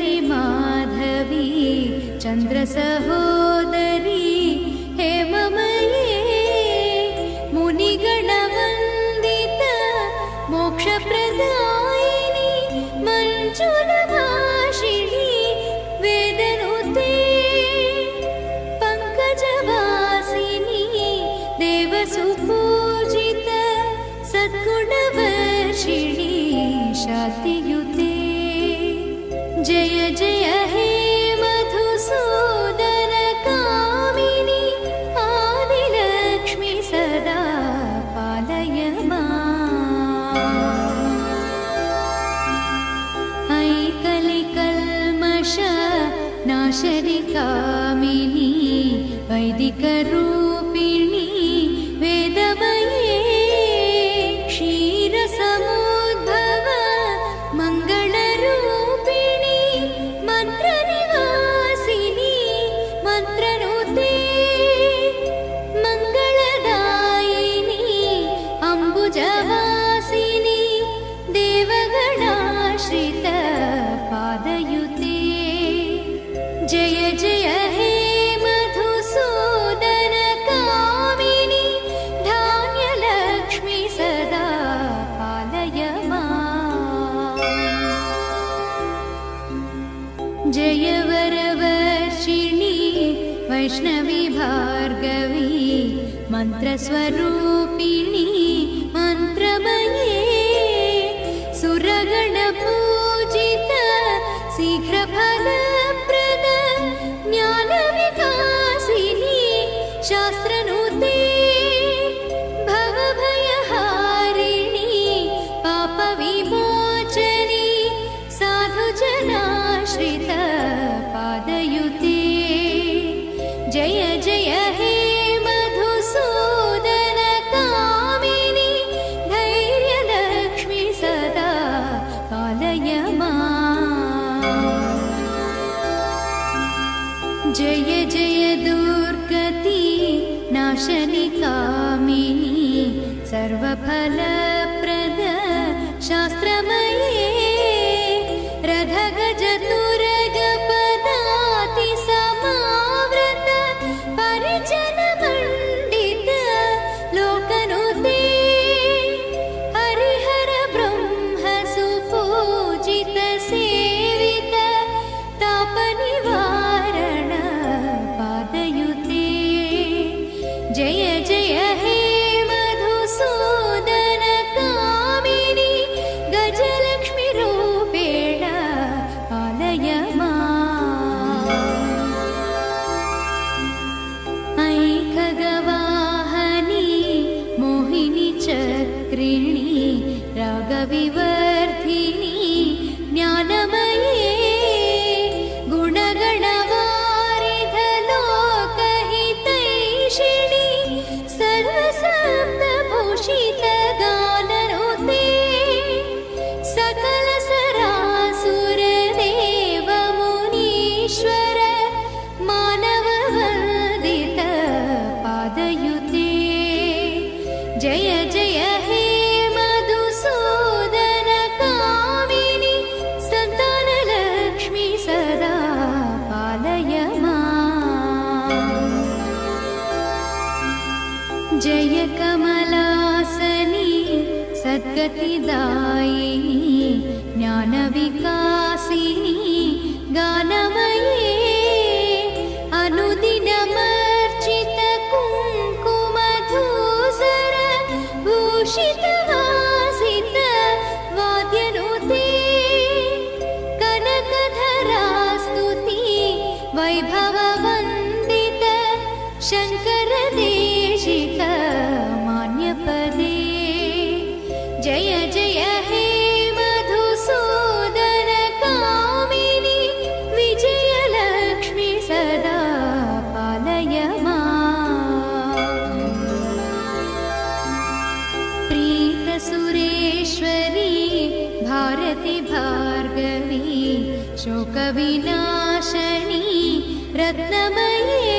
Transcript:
सुन्दरि माधवी चन्द्रसहोदरी हेममये मुनिगणवन्दित मोक्षप्रदायिनी मञ्जुलभाषिणी वेदनुते पङ्कजवासिनी देवसुपूजित सद्गुणवर्षिणी शान्तियुते जय जय हे मधुसूदन कामिनी आदिलक्ष्मी सदा पालय माम्। ऐ कलिकल्मष नाशनि कामिनी वैदिकरूपिणी वेदमये क्षीरसमुद्भव मङ्गलरूपिणी मन्त्रनिवासिनी मन्त्रनुते मङ्गलदायिनी अम्बुजवासिनी देवगणाश्रित पादयुते जय जय हे मधुसूदन कामिनी धान्यलक्ष्मी सदा पालय माम्। जय वरवर्षिणी वैष्णवी भार्गवी मन्त्रस्वरूपिणी मन्त्रमये सुरगणपूजित शीघ्रफलप्रद ज्ञानविकासिनी शास्त्रनुते भवभयहारिणी पापविमोचनी साधुजनाश्रित पादयुते जय जय हे मधुसूदन कामिनी धैर्यलक्ष्मी सदा पालय माम्। जय जय दुर्गति नाशनि कामिनी सर्वफलप्रद शास्त्रमये रथगजतुरगपदाति समावृत परिजनमण्डित लोकनुते हरिहर ब्रह्म सुपूजित सेवित तापनिवारण पादयुते जय जय हे मधुसूदन कामिनी गजलक्ष्मी रूपेण पालय माम्। ऐ खगवाहनी मोहिनी चक्रिणी रागविवर्धिनी ज्ञानमये गुणगणवारिध लोकहितैषिणी सर्वशब्दभूषित गाननुते सकल सरासुर देव मुनीश्वर मानववन्दित पादयुते जय जय हे मधुसूदन कामिनी सन्तानलक्ष्मी सदा पालय माम्। जय कमलासनी सद्गतिदायिनी ज्ञानविकासिनी गानमये अनुदिनमर्चित कुङ्कुमधूसर भूषितवासित वाद्यनुते कनकधरास्तुति वैभववन्दित शङ्करदेशिक मान्यपदे जय जय हे मधुसूदन कामिनी विजयलक्ष्मी सदा पालय माम्। प्रीतसुरेश्वरी भारती भार्गवी शोकविनाशनी रत्नमये